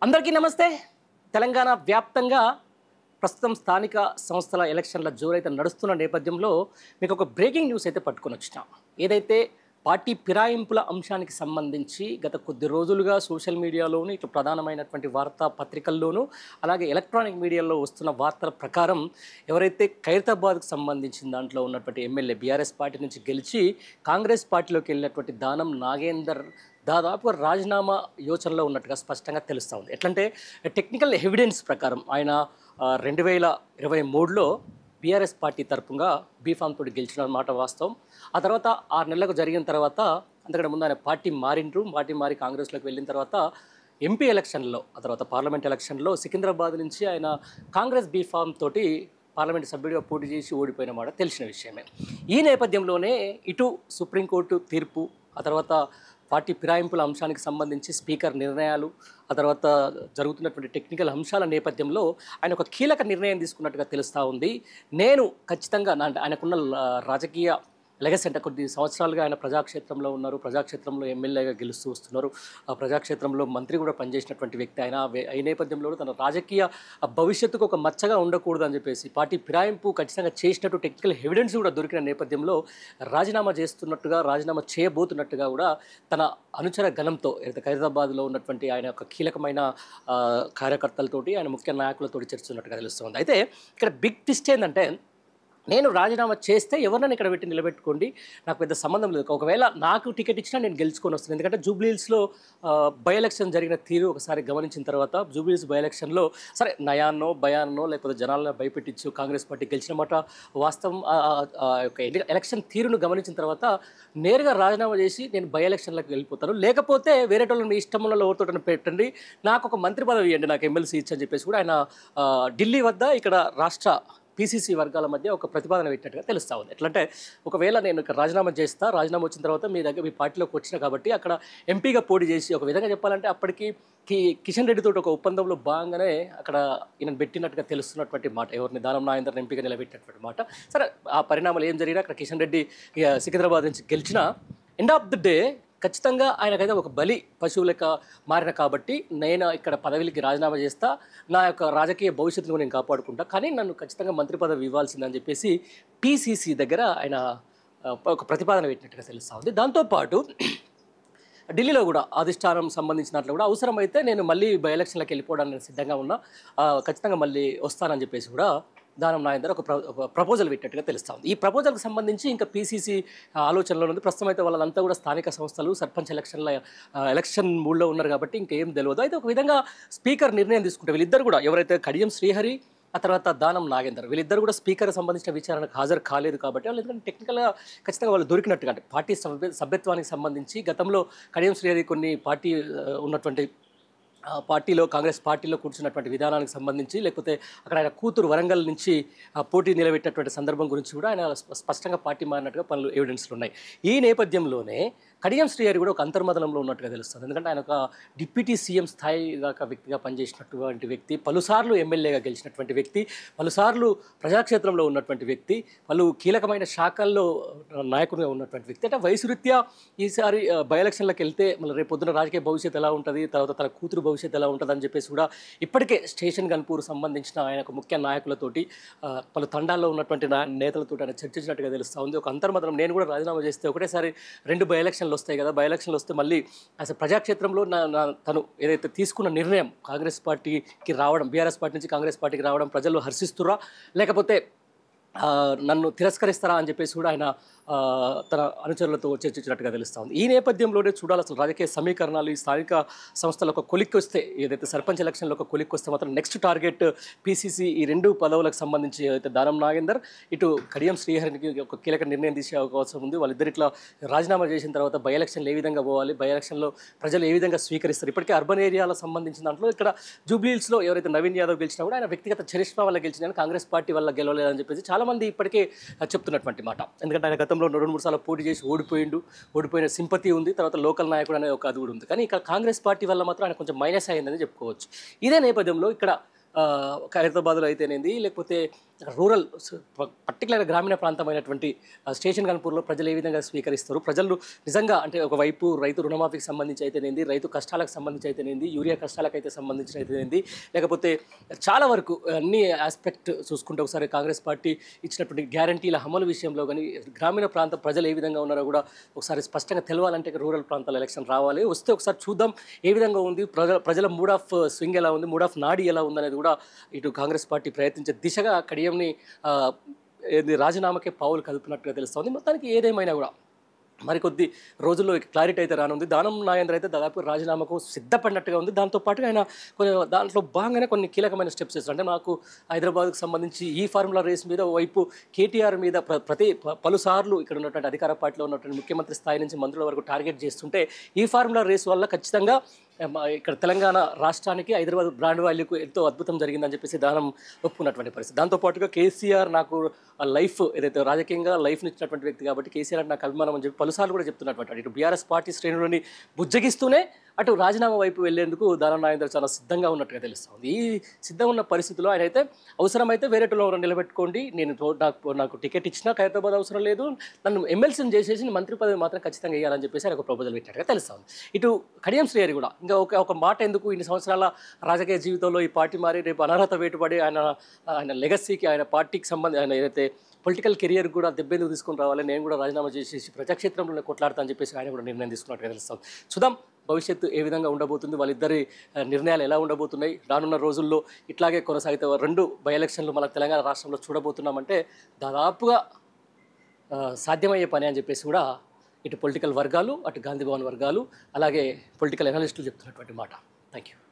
అందరికీ నమస్తే. తెలంగాణ వ్యాప్తంగా ప్రస్తుతం స్థానిక సంస్థల ఎలక్షన్ల జోరైతే నడుస్తున్న నేపథ్యంలో మీకు ఒక బ్రేకింగ్ న్యూస్ అయితే పట్టుకొని వచ్చిన. ఏదైతే పార్టీ ఫిరాయింపుల అంశానికి సంబంధించి గత కొద్ది రోజులుగా సోషల్ మీడియాలోను ఇటు ప్రధానమైనటువంటి వార్తా పత్రికల్లోనూ అలాగే ఎలక్ట్రానిక్ మీడియాలో వస్తున్న వార్తల ప్రకారం ఎవరైతే ఖైరతాబాద్కు సంబంధించిన దాంట్లో ఉన్నటువంటి ఎమ్మెల్యే బీఆర్ఎస్ పార్టీ నుంచి గెలిచి కాంగ్రెస్ పార్టీలోకి వెళ్ళినటువంటి దానం నాగేందర్ దాదాపుగా రాజీనామా యోచనలో ఉన్నట్టుగా స్పష్టంగా తెలుస్తూ ఉంది. ఎట్లంటే టెక్నికల్ ఎవిడెన్స్ ప్రకారం ఆయన 2023లో బీఆర్ఎస్ పార్టీ తరపుగా బీఫామ్ తోటి గెలిచిన మాట వాస్తవం. ఆ తర్వాత 6 నెలలకు జరిగిన తర్వాత అంతకంటే ముందు ఆయన పార్టీ మారి కాంగ్రెస్లోకి వెళ్ళిన తర్వాత ఎంపీ ఎలక్షన్లో ఆ తర్వాత పార్లమెంట్ ఎలక్షన్లో సికింద్రాబాద్ నుంచి ఆయన కాంగ్రెస్ బీఫామ్ తోటి పార్లమెంట్ సభ్యుడిగా పోటీ చేసి ఓడిపోయిన మాట తెలిసిన విషయమే. ఈ నేపథ్యంలోనే ఇటు సుప్రీంకోర్టు తీర్పు, ఆ తర్వాత పార్టీ ఫిరాయింపుల అంశానికి సంబంధించి స్పీకర్ నిర్ణయాలు, ఆ తర్వాత జరుగుతున్నటువంటి టెక్నికల్ అంశాల నేపథ్యంలో ఆయన ఒక కీలక నిర్ణయం తీసుకున్నట్టుగా తెలుస్తూ ఉంది. నేను ఖచ్చితంగా ఆయనకున్న రాజకీయ లెగసీ అంటే కొద్ది సంవత్సరాలుగా ఆయన ప్రజాక్షేత్రంలో ఉన్నారు, ప్రజాక్షేత్రంలో ఎమ్మెల్యేగా గెలుస్తూ వస్తున్నారు, ప్రజాక్షేత్రంలో మంత్రి కూడా పనిచేసినటువంటి వ్యక్తి ఆయన. ఈ నేపథ్యంలో తన రాజకీయ భవిష్యత్తుకు ఒక మచ్చగా ఉండకూడదు అని చెప్పేసి పార్టీ ఫిరాయింపు ఖచ్చితంగా చేసినట్టు టెక్నికల్ ఎవిడెన్స్ కూడా దొరికిన నేపథ్యంలో రాజీనామా చేయబోతున్నట్టుగా కూడా తన అనుచర గణంతో ఖైరతాబాద్లో ఉన్నటువంటి ఆయన యొక్క కీలకమైన కార్యకర్తలతోటి ఆయన ముఖ్య నాయకులతోటి చర్చిస్తున్నట్టుగా తెలుస్తుంది. అయితే ఇక్కడ బిగ్ ట్విస్ట్ ఏంటంటే, నేను రాజీనామా చేస్తే ఎవరినైనా ఇక్కడ పెట్టి నిలబెట్టుకోండి, నాకు పెద్ద సంబంధం లేదు, ఒకవేళ నాకు టికెట్ ఇచ్చినా నేను గెలుచుకొని వస్తాను. ఎందుకంటే జూబ్లీహిల్స్లో బై ఎలక్షన్ జరిగిన తీరు ఒకసారి గమనించిన తర్వాత జూబ్లీహిల్స్ బై ఎలక్షన్లో సరే భయాన్నో లేకపోతే జనాలను భయపెట్టించు కాంగ్రెస్ పార్టీ గెలిచిన మాట వాస్తవం. ఎలక్షన్ తీరును గమనించిన తర్వాత నేరుగా రాజీనామా చేసి నేను బై ఎలక్షన్లకు వెళ్ళిపోతాను, లేకపోతే వేరే వాళ్ళని మీ ఇష్టంలో ఎవరితో పెట్టండి, నాకు ఒక మంత్రి పదవి ఇవ్వండి, నాకు ఎమ్మెల్సీ ఇచ్చని చెప్పేసి కూడా ఆయన ఢిల్లీ వద్ద ఇక్కడ రాష్ట్ర పీసీసీ వర్గాల మధ్య ఒక ప్రతిపాదన పెట్టినట్టుగా తెలుస్తూ ఉంది. ఎట్లంటే ఒకవేళ నేను ఇక్కడ రాజీనామా వచ్చిన తర్వాత మీ పార్టీలోకి వచ్చిన కాబట్టి అక్కడ ఎంపీగా పోటీ చేసి, ఒక విధంగా చెప్పాలంటే అప్పటికి కిషన్ రెడ్డితో ఒక ఒప్పందంలో భాగంగానే అక్కడ ఈయన పెట్టినట్టుగా తెలుస్తున్నటువంటి మాట, ఎవరిని దానం నాగేందర్ ఎంపీగా నిలబెట్టినటువంటి మాట. సరే, ఆ పరిణామాలు ఏం జరిగినా అక్కడ కిషన్ రెడ్డి సికింద్రాబాద్ నుంచి గెలిచిన ఎండ్ ఆఫ్ ది డే ఖచ్చితంగా ఆయనకైతే ఒక బలి పశువు లెక్క మారిన కాబట్టి నేను ఇక్కడ పదవికి రాజీనామా చేస్తా, నా యొక్క రాజకీయ భవిష్యత్తును నేను కాపాడుకుంటా, కానీ నన్ను ఖచ్చితంగా మంత్రి పదవి ఇవ్వాల్సిందని చెప్పేసి పీసీసీ దగ్గర ఆయన ఒక ప్రతిపాదన పెట్టినట్టుగా తెలుస్తూ ఉంది. దాంతోపాటు ఢిల్లీలో కూడా అధిష్టానం సంబంధించినట్లు కూడా అవసరమైతే నేను మళ్ళీ బై ఎలక్షన్లకు వెళ్ళిపోవడానికి సిద్ధంగా ఉన్నా, ఖచ్చితంగా మళ్ళీ వస్తానని చెప్పేసి కూడా దానం నాగేందర్ ఒక ప్రపోజల్ పెట్టినట్టుగా తెలుస్తూ ఉంది. ఈ ప్రపోజల్కి సంబంధించి ఇంకా పీసీసీ ఆలోచనలో ఉంది. ప్రస్తుతం అయితే వాళ్ళంతా కూడా స్థానిక సంస్థలు సర్పంచ్ ఎలక్షన్ మూడ్లో ఉన్నారు కాబట్టి ఇంకేం తెలియదు. అయితే ఒక విధంగా స్పీకర్ నిర్ణయం తీసుకుంటే వీళ్ళిద్దరు కూడా ఎవరైతే కడియం శ్రీహరి ఆ తర్వాత దానం నాగేందర్ వీళ్ళిద్దరు కూడా స్పీకర్ సంబంధించిన విచారణకు హాజరు కాలేదు కాబట్టి వాళ్ళు ఎందుకంటే టెక్నికల్గా ఖచ్చితంగా వాళ్ళు దొరికినట్టుగా అంటే పార్టీ సభ్యత్వానికి సంబంధించి గతంలో కడియం శ్రీహరి కొన్ని పార్టీ ఉన్నటువంటి పార్టీలో కాంగ్రెస్ పార్టీలో కూర్చున్నటువంటి విధానానికి సంబంధించి, లేకపోతే అక్కడ ఆయన కూతురు వరంగల్ నుంచి పోటీ నిలబెట్టినటువంటి సందర్భం గురించి కూడా ఆయన స్పష్టంగా పార్టీ మారినట్టుగా పలు ఎవిడెన్స్లు ఉన్నాయి. ఈ నేపథ్యంలోనే కడియం శ్రీహరి కూడా ఒక అంతర్మదనంలో ఉన్నట్టుగా తెలుస్తుంది. ఎందుకంటే ఆయన ఒక డిప్యూటీ సీఎం స్థాయి దాకా వ్యక్తిగా పనిచేసినటువంటి వ్యక్తి, పలుసార్లు ఎమ్మెల్యేగా గెలిచినటువంటి వ్యక్తి, పలుసార్లు ప్రజాక్షేత్రంలో ఉన్నటువంటి వ్యక్తి, పలు కీలకమైన శాఖల్లో నాయకుడిగా ఉన్నటువంటి వ్యక్తి. అంటే వయసు రీత్యా ఈసారి బై ఎలక్షన్లకు వెళ్తే మళ్ళీ రేపు పొద్దున రాజకీయ భవిష్యత్తు ఎలా ఉంటుంది, తర్వాత తన కూతురు భవిష్యత్తు ఎలా ఉంటుంది అని చెప్పేసి కూడా ఇప్పటికే స్టేషన్ గన్పూర్ సంబంధించిన ఆయన ముఖ్య నాయకులతోటి పలు తండాల్లో ఉన్నటువంటి నేతలతో ఆయన చర్చించినట్టుగా తెలుస్తూ ఉంది. ఒక అంతర్మదనం, నేను కూడా రాజీనామా చేస్తే ఒకటేసారి 2 బై ఎలక్షన్లు వస్తాయి కదా, బై ఎలక్షన్లు వస్తే మళ్ళీ అసలు ప్రజాక్షేత్రంలో తను ఏదైతే తీసుకున్న నిర్ణయం కాంగ్రెస్ పార్టీకి రావడం, బీఆర్ఎస్ పార్టీ నుంచి కాంగ్రెస్ పార్టీకి రావడం ప్రజలు హర్షిస్తురా లేకపోతే నన్ను తిరస్కరిస్తారా అని చెప్పేసి కూడా ఆయన తన అనుచరులతో చర్చించినట్టుగా తెలుస్తూ ఉంది. ఈ నేపథ్యంలోనే చూడాలి అసలు రాజకీయ సమీకరణాలు ఈ స్థానిక సంస్థలు ఒక కొలిక్కి వస్తే, ఏదైతే సర్పంచ్ ఎలక్షన్లో ఒక కొలిక్కి వస్తే మాత్రం నెక్స్ట్ టార్గెట్ పీసీసీ ఈ 2 పదవులకు సంబంధించి ఏదైతే దానం నాగేందర్ ఇటు కడియం శ్రీహరికి ఒక కీలక నిర్ణయం తీసే అవకాశం ఉంది. వాళ్ళిద్దరు ఇట్లా రాజీనామా చేసిన తర్వాత బై ఎలక్షన్లు ఏ విధంగా పోవాలి, బై ఎలక్షన్లో ప్రజలు ఏ విధంగా స్వీకరిస్తారు. ఇప్పటికే అర్బన్ ఏరియాలకు సంబంధించిన దాంట్లో ఇక్కడ జూబ్లీహిల్స్లో ఎవరైతే నవీన్ యాదవ్ గెలిచినా కూడా ఆయన వ్యక్తిగత చరిష్మా వల్ల గెలిచిన, కాంగ్రెస్ పార్టీ వల్ల గెలవలేదని చెప్పేసి చాలామంది ఇప్పటికే చెప్తున్నటువంటి మాట. ఎందుకంటే ఆయన గతంలో 2-3 సార్లు పోటీ చేసి ఓడిపోయిన సింపతి ఉంది, తర్వాత లోకల్ నాయకుడు అనే ఒక అది కూడా ఉంది. కానీ ఇక్కడ కాంగ్రెస్ పార్టీ వల్ల మాత్రం ఆయన కొంచెం మైనస్ అయిందని చెప్పుకోవచ్చు. ఇదే నేపథ్యంలో ఇక్కడ ఖైరతాబాద్లో అయితేనేది, లేకపోతే రూరల్ పర్టికులర్ గ్రామీణ ప్రాంతమైనటువంటి స్టేషన్ గన్పూర్లో ప్రజలు ఏ విధంగా స్వీకరిస్తారు, ప్రజలు నిజంగా అంటే ఒకవైపు రైతు రుణమాఫీకి సంబంధించి అయితేనేది, రైతు కష్టాలకు సంబంధించి అయితేనేది, యూరియా కష్టాలకైతే సంబంధించి అయితేనేది, లేకపోతే చాలా వరకు అన్ని ఆస్పెక్ట్ చూసుకుంటే ఒకసారి కాంగ్రెస్ పార్టీ ఇచ్చినటువంటి గ్యారంటీల అమలు విషయంలో కానీ గ్రామీణ ప్రాంత ప్రజలు ఏ విధంగా ఉన్నారో కూడా ఒకసారి స్పష్టంగా తెలవాలంటే రూరల్ ప్రాంతాల ఎలక్షన్ రావాలి. వస్తే ఒకసారి చూద్దాం ఏ విధంగా ఉంది, ప్రజల మూడ్ ఆఫ్ స్వింగ్ ఎలా ఉంది, మూడ్ ఆఫ్ నాడి ఎలా ఉందనేది కూడా ఇటు కాంగ్రెస్ పార్టీ ప్రయత్నించే దిశగా కడియంని రాజీనామాకే పావులు కదుపునట్టుగా తెలుస్తుంది. మొత్తానికి ఏదేమైనా కూడా మరికొద్ది రోజుల్లో క్లారిటీ అయితే రానుంది. దానం నాగేంద్ర అయితే దాదాపు రాజీనామాకు సిద్ధపడినట్టుగా ఉంది. దాంతోపాటుగా ఆయన దాంట్లో భాగంగానే కొన్ని కీలకమైన స్టెప్స్ చేస్తారు. అంటే నాకు హైదరాబాద్కు సంబంధించి ఈ ఫార్ములా రేస్ మీద వైపు కేటీఆర్ మీద పలుసార్లు ఇక్కడ ఉన్నటువంటి అధికార పార్టీలో ఉన్నటువంటి ముఖ్యమంత్రి స్థాయి నుంచి మంత్రుల వరకు టార్గెట్ చేస్తుంటే ఈ ఫార్ములా రేస్ వల్ల ఖచ్చితంగా ఇక్కడ తెలంగాణ రాష్ట్రానికి హైదరాబాద్ బ్రాండ్ వాల్యూకు ఎంతో అద్భుతం జరిగిందని చెప్పేసి దానం ఒప్పుకున్నటువంటి పరిస్థితి. దాంతోపాటుగా కేసీఆర్ నాకు లైఫ్ ఏదైతే రాజకీయంగా లైఫ్ని ఇచ్చినటువంటి వ్యక్తి కాబట్టి కేసీఆర్ నాకు అభిమానం అని చెప్పి పలుసార్లు కూడా చెప్తున్నటువంటి ఇటు బీఆర్ఎస్ పార్టీ శ్రేణులని బుజ్జగిస్తూనే అటు రాజీనామా వైపు వెళ్లేందుకు దానం నాగేంద్ర చాలా సిద్ధంగా ఉన్నట్టుగా తెలుస్తుంది. ఈ సిద్ధం ఉన్న పరిస్థితిలో ఆయన అయితే అవసరమైతే వేరేటలో నిలబెట్టుకోండి, నేను నాకు టికెట్ ఇచ్చినా ఖైరతాబాద్ అవసరం లేదు, నన్ను ఎమ్మెల్సీని చేసేసి మంత్రి పదవి మాత్రం ఖచ్చితంగా వేయాలని చెప్పేసి ఆయన ఒక ప్రపోజల్ పెట్టినట్టుగా తెలుస్తుంది. ఇటు కడియం శ్రీహరి కూడా ఇంకా ఒక మాట ఎందుకు, ఇన్ని సంవత్సరాల రాజకీయ జీవితంలో ఈ పార్టీ మారి రేపు అనర్హత వేటుపడి ఆయన లెగసీకి ఆయన పార్టీకి సంబంధించి ఆయన ఏదైతే పొలిటికల్ కెరియర్ కూడా దెబ్బెందుకు తీసుకుని రావాలి, నేను కూడా రాజీనామా చేసేసి ప్రజాక్షేత్రంలో కొట్లాడతా అని చెప్పేసి ఆయన కూడా నిర్ణయం తీసుకున్నట్టుగా తెలుస్తుంది. చూద్దాం భవిష్యత్తు ఏ విధంగా ఉండబోతుంది, వాళ్ళిద్దరి నిర్ణయాలు ఎలా ఉండబోతున్నాయి, రానున్న రోజుల్లో ఇట్లాగే కొనసాగితే 2 బై ఎలక్షన్లు మన తెలంగాణ రాష్ట్రంలో చూడబోతున్నామంటే దాదాపుగా సాధ్యమయ్యే పని అని చెప్పేసి కూడా ఇటు పొలిటికల్ వర్గాలు, అటు గాంధీ భవన్ వర్గాలు, అలాగే పొలిటికల్ ఎనలిస్టులు చెప్తున్నటువంటి మాట. Thank you.